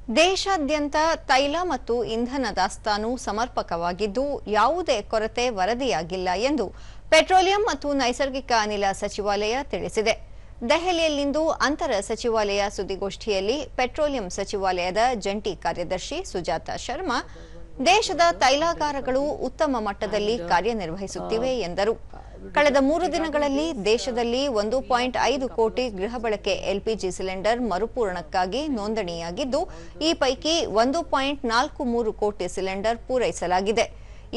ದೇಶಾದ್ಯಂತ ತೈಲ ಮತ್ತು ಇಂಧನ ದಾಸ್ತಾನು ಸಮರ್ಪಕವಾಗಿದ್ದು ಯಾವುದೇ ಕೊರತೆ ವರದಿಯಾಗಿಲ್ಲ ಎಂದು ಪೆಟ್ರೋಲಿಯಂ ಮತ್ತು ನೈಸರ್ಗಿಕ ಅನಿಲ ಸಚಿವಾಲಯ ತಿಳಿಸಿದೆ. ದೆಹಲಿಯಲ್ಲಿಂದು ಅಂತರ ಸಚಿವಾಲಯ ಸುದ್ದಿಗೋಷ್ಠಿಯಲ್ಲಿ ಪೆಟ್ರೋಲಿಯಂ ಸಚಿವಾಲಯದ ಜಂಟಿ ಕಾರ್ಯದರ್ಶಿ ಸುಜಾತಾ ಶರ್ಮಾ ದೇಶದ ತೈಲಾಗಾರಗಳು ಉತ್ತಮ ಮಟ್ಟದಲ್ಲಿ ಕಾರ್ಯನಿರ್ವಹಿಸುತ್ತಿವೆ ಎಂದರು. ಕಳೆದ 3 ದಿನಗಳಲ್ಲಿ ದೇಶದಲ್ಲಿ 1.5 ಕೋಟಿ ಗೃಹ ಬಳಕೆ ಎಲ್ಪಿಜಿ ಸಿಲಿಂಡರ್ ಮರುಪೂರಣಕ್ಕಾಗಿ ನೋಂದಣಿಯಾಗಿದ್ದು, ಈ ಪೈಕಿ 1.43 ಕೋಟಿ ಸಿಲಿಂಡರ್ ಪೂರೈಸಲಾಗಿದೆ.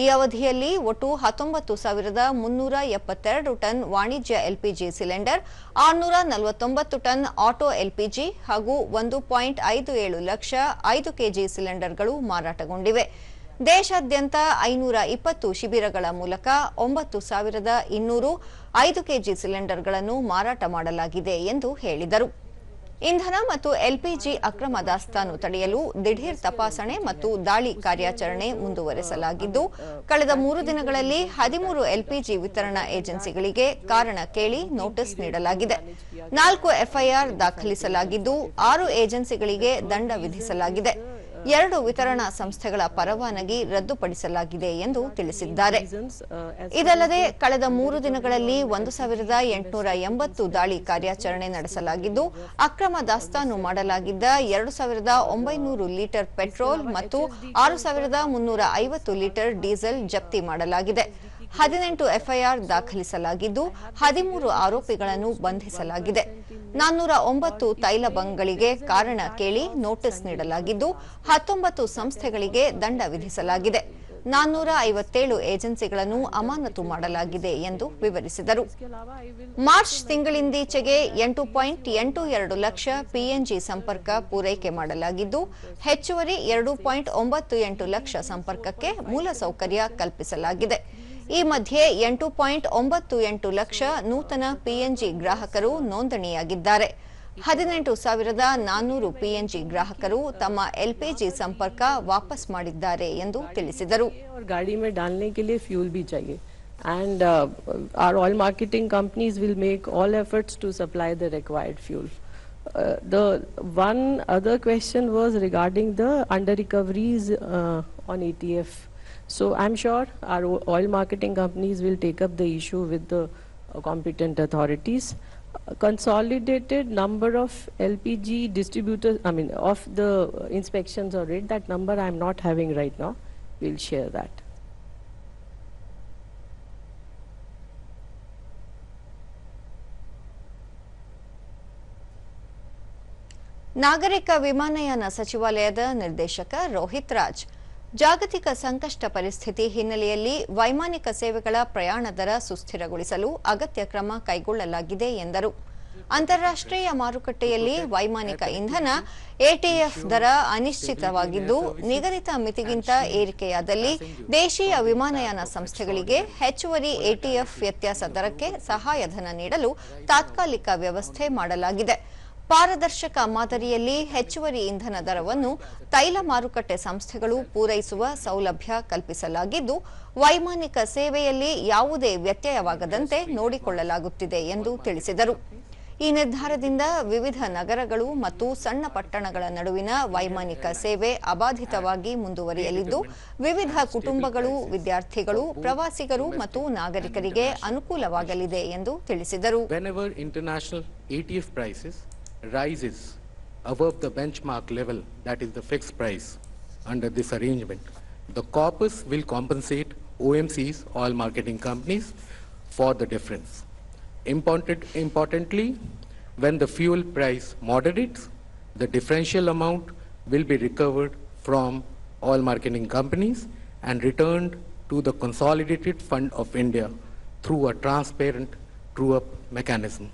ಈ ಅವಧಿಯಲ್ಲಿ ಒಟ್ಟು 19,372 ಟನ್ ವಾಣಿಜ್ಯ LPG cylinder, 649 ton auto LPG ಹಾಗೂ 1.57 ಲಕ್ಷ 5 ಕೆಜಿ ಸಿಲಿಂಡರ್ಗಳು ಮಾರಾಟಗೊಂಡಿವೆ. ದೇಶಾದ್ಯಂತ 520 ಶಿಬಿರಗಳ ಮೂಲಕ 9,200 5 ಕೆಜಿ ಸಿಲಿಂಡರ್ಗಳನ್ನು ಮಾರಾಟ ಮಾಡಲಾಗಿದೆ ಎಂದು ಹೇಳಿದರು. ಇಂಧನ ಮತ್ತು ಎಲ್ಪಿಜಿ ಅಕ್ರಮ ದಾಸ್ತಾನು ತಡೆಯಲು ದಿಢೀರ್ ತಪಾಸಣೆ ಮತ್ತು ದಾಳಿ ಕಾರ್ಯಾಚರಣೆ ಮುಂದುವರೆಸಲಾಗಿದ್ದು, ಕಳೆದ 3 ದಿನಗಳಲ್ಲಿ 13 ಎಲ್ಪಿಜಿ ವಿತರಣಾ ಏಜೆನ್ಸಿಗಳಿಗೆ ಕಾರಣ ಕೇಳಿ ನೋಟಿಸ್ ನೀಡಲಾಗಿದೆ. 4 ಎಫ್ಐಆರ್ ದಾಖಲಿಸಲಾಗಿದ್ದು, 6 ಏಜೆನ್ಸಿಗಳಿಗೆ ದಂಡ ವಿಧಿಸಲಾಗಿದೆ. 2 ವಿತರಣಾ ಸಂಸ್ಥೆಗಳ ಪರವಾನಗಿ ರದ್ದುಪಡಿಸಲಾಗಿದೆ ಎಂದು ತಿಳಿಸಿದ್ದಾರೆ. ಇದಲ್ಲದೆ ಕಳೆದ 3 ದಿನಗಳಲ್ಲಿ 1,880 ದಾಳಿ ಕಾರ್ಯಾಚರಣೆ ನಡೆಸಲಾಗಿದ್ದು, ಅಕ್ರಮ ದಾಸ್ತಾನು ಮಾಡಲಾಗಿದ್ದ 2,900 ಲೀಟರ್ ಪೆಟ್ರೋಲ್ ಮತ್ತು 6,350 ಲೀಟರ್ ಡೀಸೆಲ್ ಜಪ್ತಿ ಮಾಡಲಾಗಿದೆ. 18 ಎಫ್ಐಆರ್ ದಾಖಲಿಸಲಾಗಿದ್ದು, 13 ಆರೋಪಿಗಳನ್ನು ಬಂಧಿಸಲಾಗಿದೆ. 409 ತೈಲ ಬಂಕ್ಗಳಿಗೆ ಕಾರಣ ಕೇಳಿ ನೋಟಿಸ್ ನೀಡಲಾಗಿದ್ದು, 19 ಸಂಸ್ಥೆಗಳಿಗೆ ದಂಡ ವಿಧಿಸಲಾಗಿದೆ. 457 ಏಜೆನ್ಸಿಗಳನ್ನು ಅಮಾನತು ಮಾಡಲಾಗಿದೆ ಎಂದು ವಿವರಿಸಿದರು. ಮಾರ್ಚ್ ತಿಂಗಳಿಂದೀಚೆಗೆ 8.82 ಲಕ್ಷ ಪಿಎನ್ಜಿ ಸಂಪರ್ಕ ಪೂರೈಕೆ ಮಾಡಲಾಗಿದ್ದು, ಹೆಚ್ಚುವರಿ 2.98 ಲಕ್ಷ ಸಂಪರ್ಕಕ್ಕೆ ಮೂಲಸೌಕರ್ಯ ಕಲ್ಪಿಸಲಾಗಿದೆ. ಈ ಮಧ್ಯೆ 8.98 ಲಕ್ಷ ನೂತನ ಪಿಎನ್ಜಿ ಗ್ರಾಹಕರು ನೋಂದಣಿಯಾಗಿದ್ದಾರೆ. 18,400 ಪಿಎನ್ಜಿ ಗ್ರಾಹಕರು ತಮ್ಮ ಎಲ್ಪಿಜಿ ಸಂಪರ್ಕ ವಾಪಸ್ ಮಾಡಿದ್ದಾರೆ ಎಂದು ತಿಳಿಸಿದರು. गाड़ी में डालने के लिए फ्यूल भी चाहिए and our oil marketing companies will make all efforts to supply the required fuel. The one other question was regarding the under recoveries on ATF. So I'm sure our oil marketing companies will take up the issue with the competent authorities. Consolidated number of LPG distributors, of the inspections or rate, that number I'm not having right now. We'll share that. ನಾಗರಿಕ ವಿಮಾನಯಾನ ಸಚಿವಾಲಯದ ನಿರ್ದೇಶಕ ರೋಹಿತ್ ರಾಜ್ ಜಾಗತಿಕ ಸಂಕಷ್ಟ ಪರಿಸ್ಥಿತಿ ಹಿನ್ನೆಲೆಯಲ್ಲಿ ವೈಮಾನಿಕ ಸೇವೆಗಳ ಪ್ರಯಾಣ ದರ ಸುಸ್ಥಿರಗೊಳಿಸಲು ಅಗತ್ಯ ಕ್ರಮ ಕೈಗೊಳ್ಳಲಾಗಿದೆ ಎಂದರು. ಅಂತಾರಾಷ್ಟ್ರೀಯ ಮಾರುಕಟ್ಟೆಯಲ್ಲಿ ವೈಮಾನಿಕ ಇಂಧನ ಎಟಿಎಫ್ ದರ ಅನಿಶ್ಚಿತವಾಗಿದ್ದು, ನಿಗದಿತ ಮಿತಿಗಿಂತ ಏರಿಕೆಯಾದಲ್ಲಿ ದೇಶೀಯ ವಿಮಾನಯಾನ ಸಂಸ್ಥೆಗಳಿಗೆ ಹೆಚ್ಚುವರಿ ಎಟಿಎಫ್ ವ್ಯತ್ಯಾಸ ದರಕ್ಕೆ ಸಹಾಯಧನ ನೀಡಲು ತಾತ್ಕಾಲಿಕ ವ್ಯವಸ್ಥೆ ಮಾಡಲಾಗಿದೆ. ಪಾರದರ್ಶಕ ಮಾದರಿಯಲ್ಲಿ ಹೆಚ್ಚುವರಿ ಇಂಧನ ದರವನ್ನು ತೈಲ ಮಾರುಕಟ್ಟೆ ಸಂಸ್ಥೆಗಳು ಪೂರೈಸುವ ಸೌಲಭ್ಯ ಕಲ್ಪಿಸಲಾಗಿದ್ದು, ವೈಮಾನಿಕ ಸೇವೆಯಲ್ಲಿ ಯಾವುದೇ ವ್ಯತ್ಯಯವಾಗದಂತೆ ನೋಡಿಕೊಳ್ಳಲಾಗುತ್ತಿದೆ ಎಂದು ತಿಳಿಸಿದರು. ಈ ನಿರ್ಧಾರದಿಂದ ವಿವಿಧ ನಗರಗಳು ಮತ್ತು ಸಣ್ಣ ಪಟ್ಟಣಗಳ ನಡುವಿನ ವೈಮಾನಿಕ ಸೇವೆ ಅಬಾಧಿತವಾಗಿ ಮುಂದುವರಿಯಲಿದ್ದು, ವಿವಿಧ ಕುಟುಂಬಗಳು, ವಿದ್ಯಾರ್ಥಿಗಳು, ಪ್ರವಾಸಿಗರು ಮತ್ತು ನಾಗರಿಕರಿಗೆ ಅನುಕೂಲವಾಗಲಿದೆ ಎಂದು ತಿಳಿಸಿದರು. rises above the benchmark level, that is the fixed price. Under this arrangement, the corpus will compensate OMCs, oil marketing companies, for the difference. Importantly, when the fuel price moderates, the differential amount will be recovered from oil marketing companies and returned to the Consolidated Fund of India through a transparent true-up mechanism.